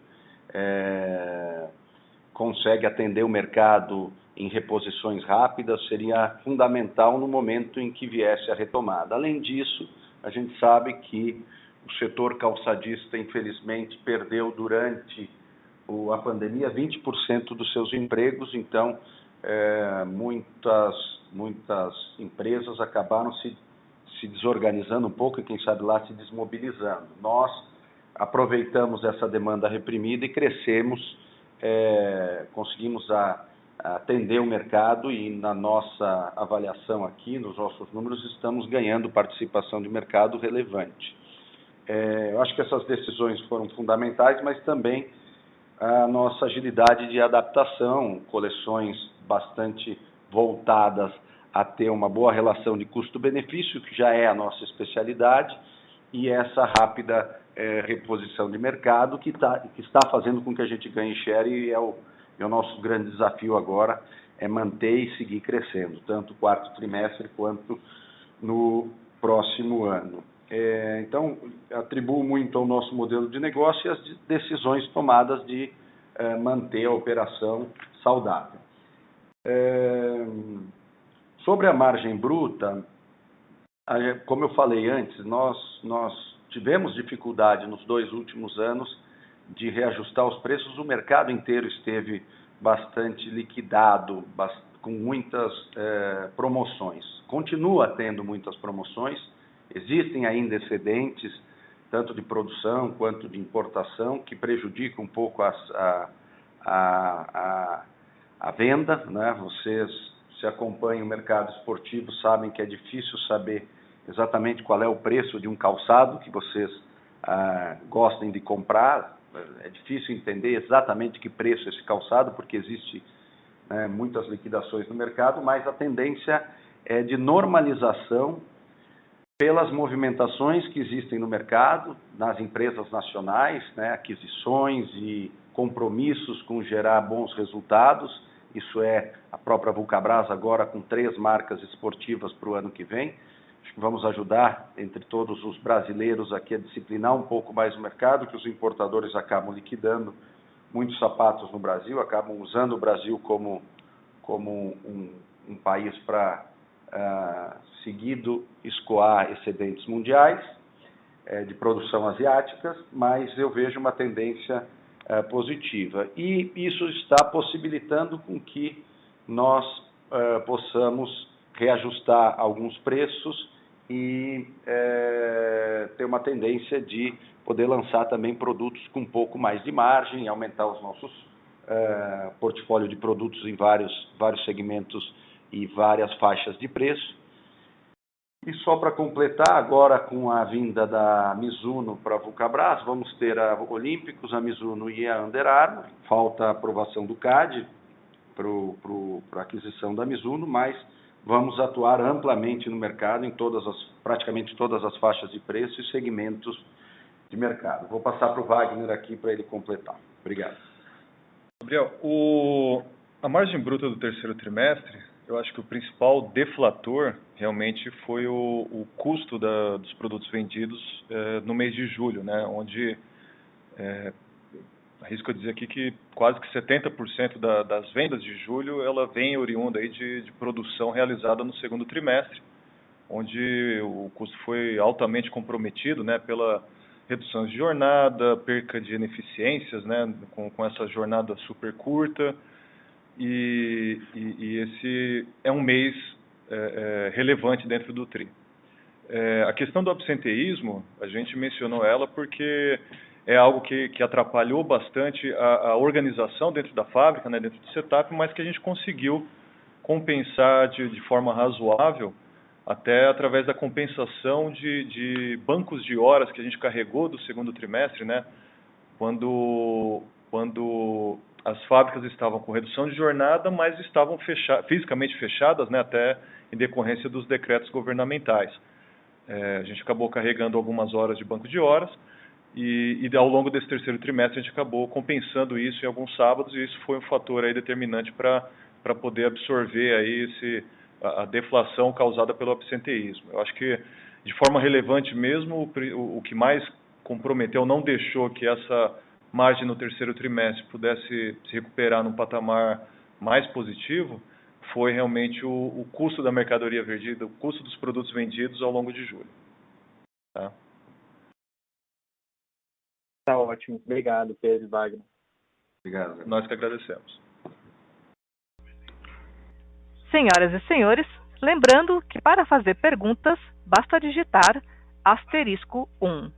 consegue atender o mercado em reposições rápidas, seria fundamental no momento em que viesse a retomada. Além disso, a gente sabe que o setor calçadista, infelizmente, perdeu durante a pandemia 20% dos seus empregos, então muitas empresas acabaram se desorganizando um pouco e, quem sabe lá, se desmobilizando. Nós aproveitamos essa demanda reprimida e crescemos, conseguimos atender o mercado e na nossa avaliação aqui, nos nossos números, estamos ganhando participação de mercado relevante. Eu acho que essas decisões foram fundamentais, mas também a nossa agilidade de adaptação, coleções bastante voltadas a ter uma boa relação de custo-benefício, que já é a nossa especialidade, e essa rápida reposição de mercado que está fazendo com que a gente ganhe share, e é o nosso grande desafio agora, é manter e seguir crescendo, tanto o quarto trimestre quanto no próximo ano. Então, atribuo muito ao nosso modelo de negócio e às decisões tomadas de manter a operação saudável. Sobre a margem bruta, como eu falei antes, nós tivemos dificuldade nos 2 últimos anos de reajustar os preços. O mercado inteiro esteve bastante liquidado, com muitas promoções. Continua tendo muitas promoções, existem ainda excedentes, tanto de produção quanto de importação, que prejudicam um pouco a venda, né? Vocês se acompanham o mercado esportivo, sabem que é difícil saber exatamente qual é o preço de um calçado que vocês gostem de comprar. É difícil entender exatamente que preço é esse calçado, porque existe muitas liquidações no mercado, mas a tendência é de normalização pelas movimentações que existem no mercado, nas empresas nacionais, aquisições e compromissos com gerar bons resultados. Isso é a própria Vulcabras agora com 3 marcas esportivas para o ano que vem. Acho que vamos ajudar, entre todos os brasileiros aqui, a disciplinar um pouco mais o mercado, que os importadores acabam liquidando muitos sapatos no Brasil, acabam usando o Brasil como um país para seguido escoar excedentes mundiais de produção asiáticas, mas eu vejo uma tendência positiva. E isso está possibilitando com que nós possamos reajustar alguns preços e ter uma tendência de poder lançar também produtos com um pouco mais de margem, aumentar os nossos portfólio de produtos em vários segmentos e várias faixas de preço. E só para completar, agora com a vinda da Mizuno para a Vulcabras, vamos ter a Olímpicos, a Mizuno e a Under Armour. Falta a aprovação do CAD para a aquisição da Mizuno, mas vamos atuar amplamente no mercado, em praticamente todas as faixas de preço e segmentos de mercado. Vou passar para o Wagner aqui para ele completar. Obrigado. Gabriel, a margem bruta do terceiro trimestre, eu acho que o principal deflator realmente foi o custo dos produtos vendidos no mês de julho, né, onde arrisco a dizer aqui que quase que 70% das vendas de julho, ela vem oriunda aí de produção realizada no segundo trimestre, onde o custo foi altamente comprometido, né, pela redução de jornada, perca de ineficiências, né, com essa jornada super curta, e esse é um mês relevante dentro do TRI. A questão do absenteísmo, a gente mencionou ela porque é algo que atrapalhou bastante a organização dentro da fábrica, né, dentro do setup, mas que a gente conseguiu compensar de forma razoável, até através da compensação de bancos de horas que a gente carregou do segundo trimestre, né, quando as fábricas estavam com redução de jornada, mas estavam fisicamente fechadas, né, até em decorrência dos decretos governamentais. A gente acabou carregando algumas horas de banco de horas e ao longo desse terceiro trimestre a gente acabou compensando isso em alguns sábados, e isso foi um fator aí determinante para poder absorver aí a deflação causada pelo absenteísmo. Eu acho que, de forma relevante mesmo, o que mais comprometeu, não deixou que essa margem no terceiro trimestre pudesse se recuperar num patamar mais positivo, foi realmente o custo da mercadoria vendida, o custo dos produtos vendidos ao longo de julho. Tá? Tá ótimo. Obrigado, Pedro e Wagner. Obrigado. Nós que agradecemos. Senhoras e senhores, lembrando que para fazer perguntas, basta digitar *1.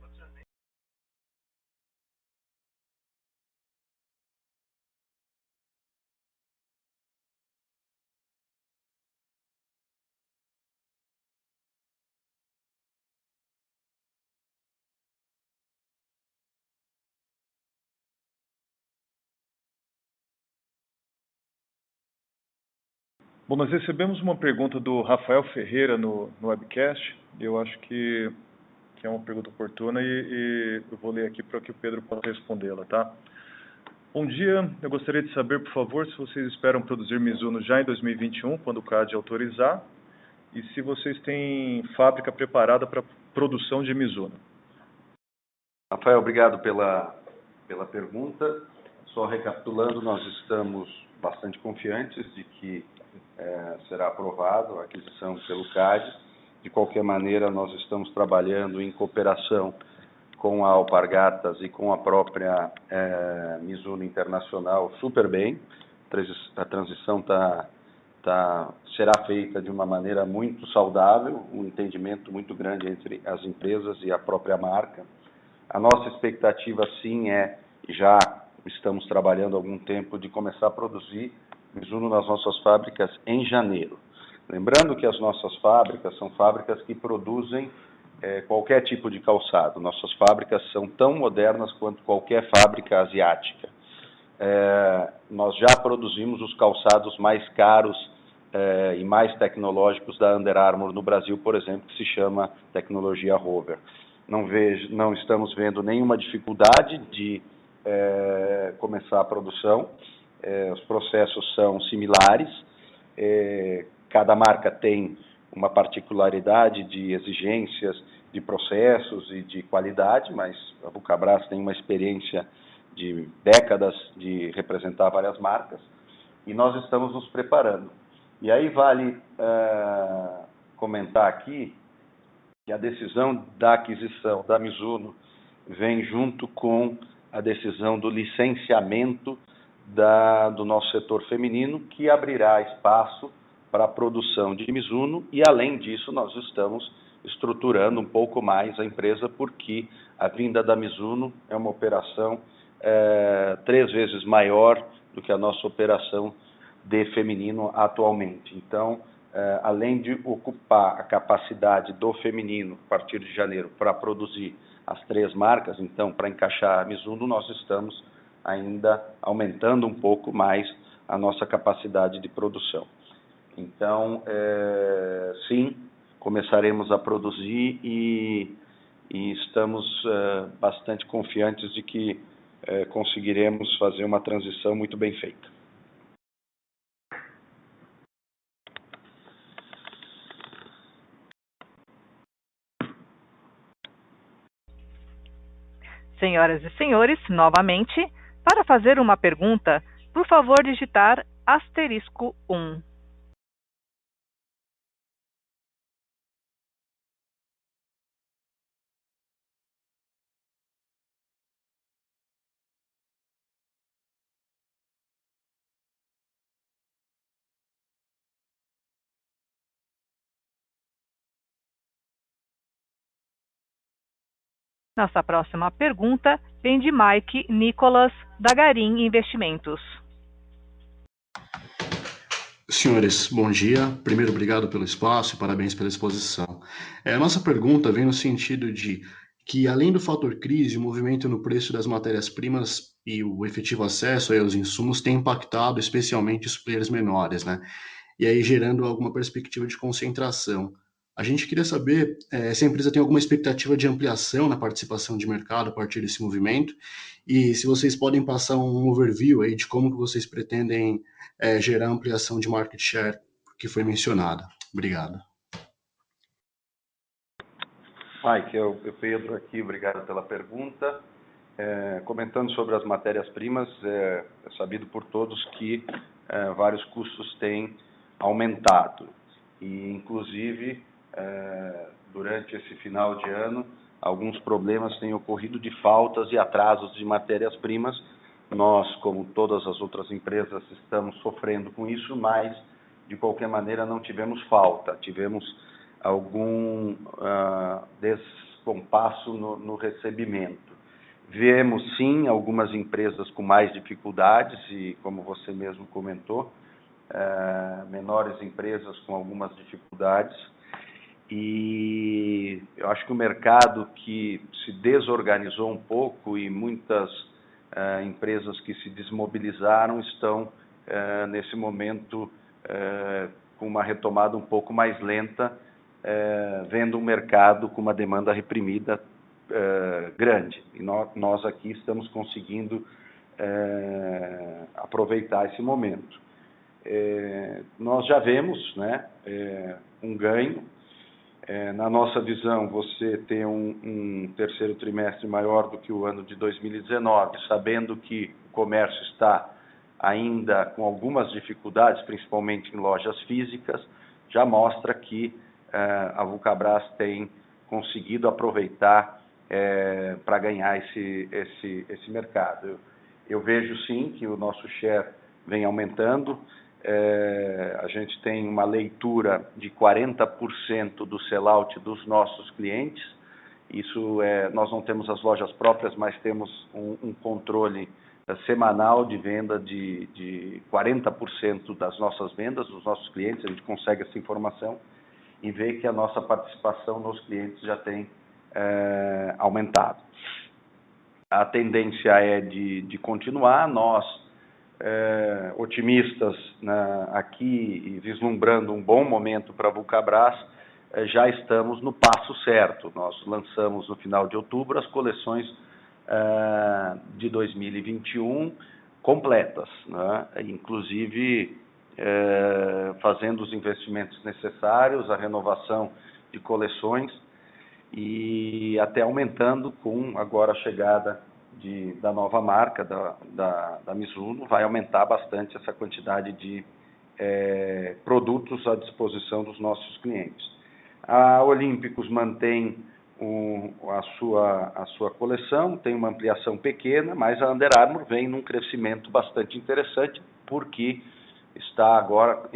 Bom, nós recebemos uma pergunta do Rafael Ferreira no webcast. Eu acho que é uma pergunta oportuna e eu vou ler aqui para que o Pedro possa respondê-la, tá? Bom dia, eu gostaria de saber, por favor, se vocês esperam produzir Mizuno já em 2021, quando o CAD autorizar, e se vocês têm fábrica preparada para produção de Mizuno. Rafael, obrigado pela pergunta. Só recapitulando, nós estamos bastante confiantes de que será aprovado a aquisição pelo CAD. De qualquer maneira, nós estamos trabalhando em cooperação com a Alpargatas e com a própria Mizuno Internacional super bem. A transição será feita de uma maneira muito saudável, um entendimento muito grande entre as empresas e a própria marca. A nossa expectativa, sim, já estamos trabalhando há algum tempo, de começar a produzir Mizuno nas nossas fábricas em janeiro. Lembrando que as nossas fábricas são fábricas que produzem qualquer tipo de calçado. Nossas fábricas são tão modernas quanto qualquer fábrica asiática. Nós já produzimos os calçados mais caros e mais tecnológicos da Under Armour no Brasil, por exemplo, que se chama tecnologia Rover. Não estamos vendo nenhuma dificuldade de começar a produção. Os processos são similares. Cada marca tem uma particularidade de exigências de processos e de qualidade, mas a Vulcabras tem uma experiência de décadas de representar várias marcas, e nós estamos nos preparando. E aí vale comentar aqui que a decisão da aquisição da Mizuno vem junto com a decisão do licenciamento do nosso setor feminino, que abrirá espaço para a produção de Mizuno, e além disso nós estamos estruturando um pouco mais a empresa, porque a vinda da Mizuno é uma operação 3 vezes maior do que a nossa operação de feminino atualmente. Então, além de ocupar a capacidade do feminino a partir de janeiro para produzir as 3 marcas, então para encaixar a Mizuno, nós estamos ainda aumentando um pouco mais a nossa capacidade de produção. Então, sim, começaremos a produzir e estamos bastante confiantes de que conseguiremos fazer uma transição muito bem feita. Senhoras e senhores, novamente, Para fazer uma pergunta, por favor digitar *1. Nossa próxima pergunta vem de Mike Nicolas, da Garim Investimentos. Senhores, bom dia. Primeiro, obrigado pelo espaço e parabéns pela exposição. A nossa pergunta vem no sentido de que, além do fator crise, o movimento no preço das matérias-primas e o efetivo acesso aí aos insumos tem impactado especialmente os players menores, né? E aí gerando alguma perspectiva de concentração. A gente queria saber se a empresa tem alguma expectativa de ampliação na participação de mercado a partir desse movimento e se vocês podem passar um overview aí de como que vocês pretendem gerar ampliação de market share que foi mencionada. Obrigado. Mike, é o Pedro aqui, obrigado pela pergunta. Comentando sobre as matérias-primas, é sabido por todos que vários custos têm aumentado e, inclusive, durante esse final de ano, alguns problemas têm ocorrido de faltas e atrasos de matérias-primas. Nós, como todas as outras empresas, estamos sofrendo com isso, mas, de qualquer maneira, não tivemos falta. Tivemos algum descompasso no recebimento. Vemos, sim, algumas empresas com mais dificuldades e, como você mesmo comentou, menores empresas com algumas dificuldades. E eu acho que o mercado que se desorganizou um pouco e muitas empresas que se desmobilizaram estão, nesse momento, com uma retomada um pouco mais lenta, vendo um mercado com uma demanda reprimida grande. E nós aqui estamos conseguindo aproveitar esse momento. Nós já vemos, né, um ganho. Na nossa visão, você tem um terceiro trimestre maior do que o ano de 2019, sabendo que o comércio está ainda com algumas dificuldades, principalmente em lojas físicas, já mostra que a Vulcabras tem conseguido aproveitar para ganhar esse mercado. Eu vejo, sim, que o nosso share vem aumentando. A gente tem uma leitura de 40% do sellout dos nossos clientes. Isso nós não temos as lojas próprias, mas temos um controle semanal de venda de 40% das nossas vendas, dos nossos clientes. A gente consegue essa informação e vê que a nossa participação nos clientes já tem aumentado. A tendência é de continuar. Nós, otimistas, né, aqui e vislumbrando um bom momento para a Vulcabras, já estamos no passo certo. Nós lançamos no final de outubro as coleções de 2021 completas, né? Inclusive fazendo os investimentos necessários, a renovação de coleções e até aumentando com agora a chegada da nova marca, da Mizuno, vai aumentar bastante essa quantidade de produtos à disposição dos nossos clientes. A Olímpicos mantém a sua coleção, tem uma ampliação pequena, mas a Under Armour vem num crescimento bastante interessante, porque está agora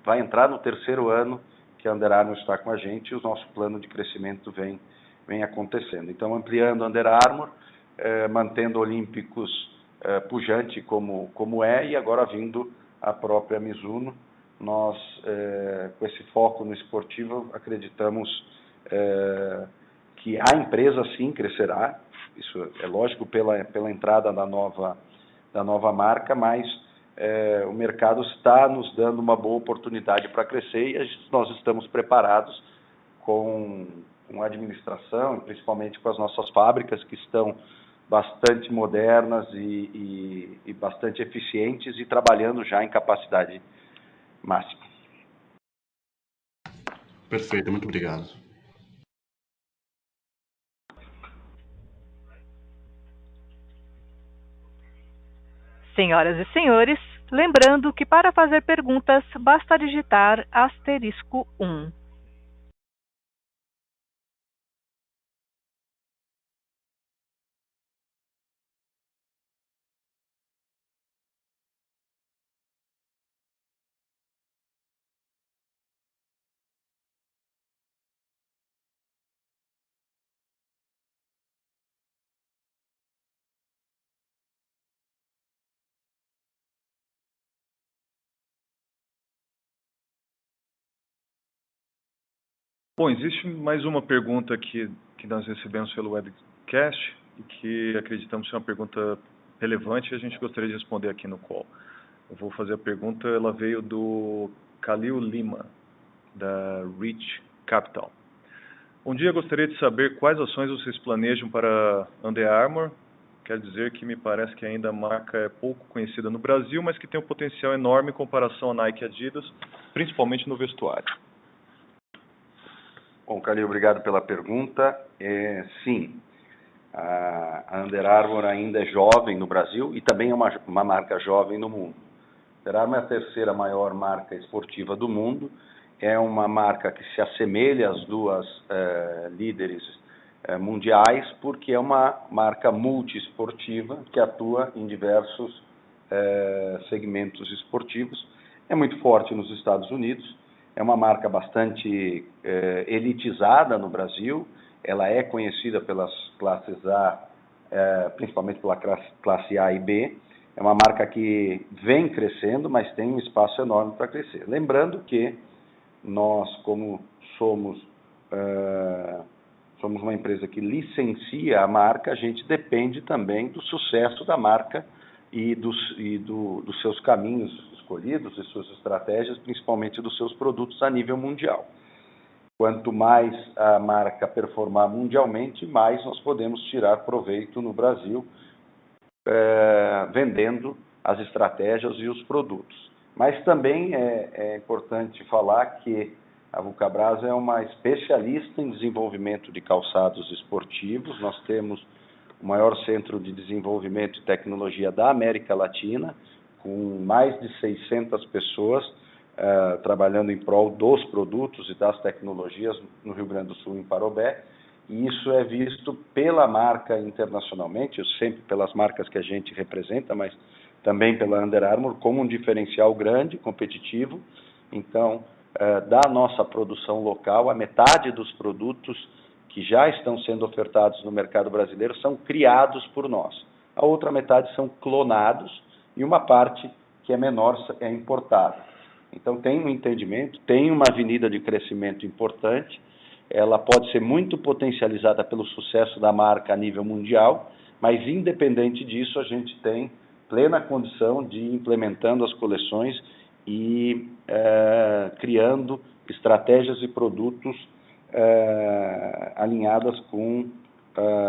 vai entrar no terceiro ano que a Under Armour está com a gente e o nosso plano de crescimento vem acontecendo. Então, ampliando a Under Armour, mantendo Olímpicos pujante como e agora vindo a própria Mizuno. Nós, com esse foco no esportivo, acreditamos que a empresa sim crescerá. Isso é lógico pela entrada da nova marca, mas o mercado está nos dando uma boa oportunidade para crescer e nós estamos preparados com a administração, principalmente com as nossas fábricas, que estão bastante modernas e bastante eficientes e trabalhando já em capacidade máxima. Perfeito, muito obrigado. Senhoras e senhores, lembrando que para fazer perguntas basta digitar *1. Bom, existe mais uma pergunta aqui que nós recebemos pelo webcast e que acreditamos ser uma pergunta relevante e a gente gostaria de responder aqui no call. Eu vou fazer a pergunta, ela veio do Khalil Lima, da Reach Capital. Bom dia, gostaria de saber quais ações vocês planejam para Under Armour. Quer dizer que me parece que ainda a marca é pouco conhecida no Brasil, mas que tem um potencial enorme em comparação à Nike e Adidas, principalmente no vestuário. Bom, Calil, obrigado pela pergunta. Sim, a Under Armour ainda é jovem no Brasil e também é uma marca jovem no mundo. A Under Armour é a terceira maior marca esportiva do mundo, é uma marca que se assemelha às duas líderes mundiais, porque é uma marca multiesportiva que atua em diversos segmentos esportivos. É muito forte nos Estados Unidos, é uma marca bastante elitizada no Brasil, ela é conhecida pelas classes A, principalmente pela classe A e B, é uma marca que vem crescendo, mas tem um espaço enorme para crescer. Lembrando que nós, como somos uma empresa que licencia a marca, a gente depende também do sucesso da marca e dos seus caminhos escolhidos, de suas estratégias, principalmente dos seus produtos a nível mundial. Quanto mais a marca performar mundialmente, mais nós podemos tirar proveito no Brasil, vendendo as estratégias e os produtos. Mas também é importante falar que a Vulcabras é uma especialista em desenvolvimento de calçados esportivos. Nós temos o maior centro de desenvolvimento e tecnologia da América Latina, com mais de 600 pessoas trabalhando em prol dos produtos e das tecnologias no Rio Grande do Sul, em Parobé. E isso é visto pela marca internacionalmente, sempre pelas marcas que a gente representa, mas também pela Under Armour, como um diferencial grande, competitivo. Então, da nossa produção local, a metade dos produtos que já estão sendo ofertados no mercado brasileiro são criados por nós. A outra metade são clonados e uma parte que é menor é importada. Então, tem um entendimento, tem uma avenida de crescimento importante, ela pode ser muito potencializada pelo sucesso da marca a nível mundial, mas independente disso, a gente tem plena condição de ir implementando as coleções e criando estratégias e produtos alinhadas com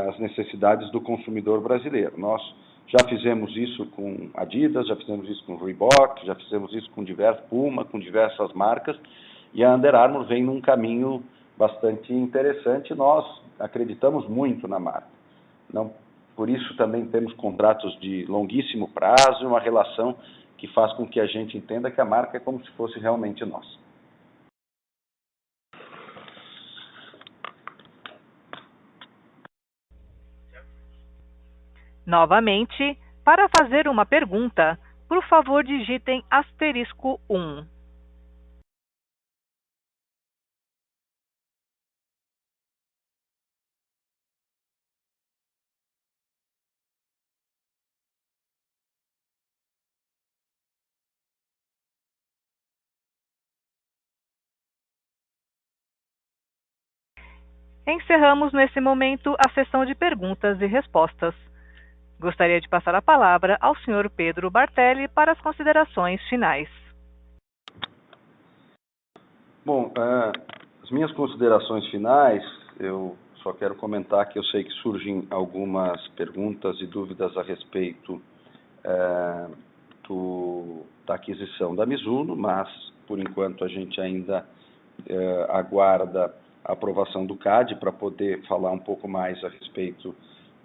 as necessidades do consumidor brasileiro. Nós já fizemos isso com Adidas, já fizemos isso com Reebok, já fizemos isso com Puma, com diversas marcas, e a Under Armour vem num caminho bastante interessante. Nós acreditamos muito na marca. Não, por isso também temos contratos de longuíssimo prazo e uma relação que faz com que a gente entenda que a marca é como se fosse realmente nossa. Novamente, para fazer uma pergunta, por favor digitem *1. Encerramos nesse momento a sessão de perguntas e respostas. Gostaria de passar a palavra ao Sr. Pedro Bartelli para as considerações finais. Bom, as minhas considerações finais, eu só quero comentar que eu sei que surgem algumas perguntas e dúvidas a respeito da aquisição da Mizuno, mas, por enquanto, a gente ainda aguarda a aprovação do CAD para poder falar um pouco mais a respeito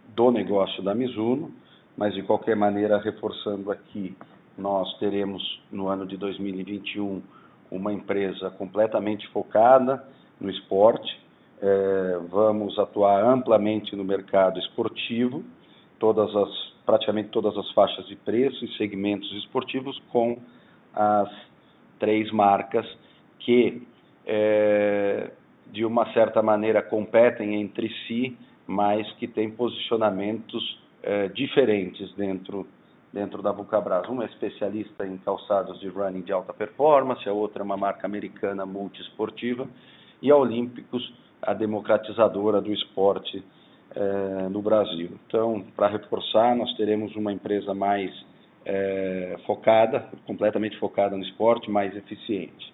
do negócio da Mizuno. mas de qualquer maneira, reforçando aqui, nós teremos no ano de 2021 uma empresa completamente focada no esporte, vamos atuar amplamente no mercado esportivo, praticamente todas as faixas de preço e segmentos esportivos, com as 3 marcas que, de uma certa maneira, competem entre si, mas que têm posicionamentos diferentes dentro da Vulcabras. Uma é especialista em calçados de running de alta performance, a outra é uma marca americana multiesportiva, e a Olímpicos, a democratizadora do esporte no Brasil. Então, para reforçar, nós teremos uma empresa mais focada, completamente focada no esporte, mais eficiente.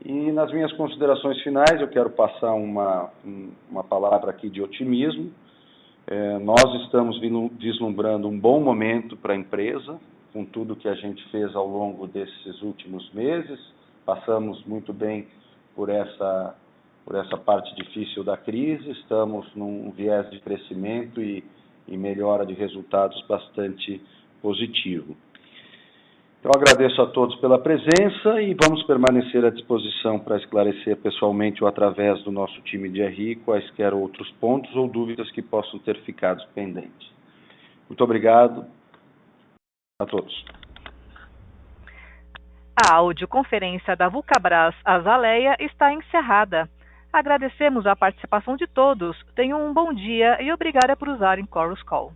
E nas minhas considerações finais, eu quero passar uma palavra aqui de otimismo. Nós estamos vislumbrando um bom momento para a empresa, com tudo que a gente fez ao longo desses últimos meses. Passamos muito bem por essa parte difícil da crise, estamos num viés de crescimento e melhora de resultados bastante positivo. Então, agradeço a todos pela presença e vamos permanecer à disposição para esclarecer pessoalmente ou através do nosso time de RI quaisquer outros pontos ou dúvidas que possam ter ficado pendentes. Muito obrigado a todos. A audioconferência da Vulcabras Azaleia está encerrada. Agradecemos a participação de todos. Tenham um bom dia e obrigada por usarem Chorus Call.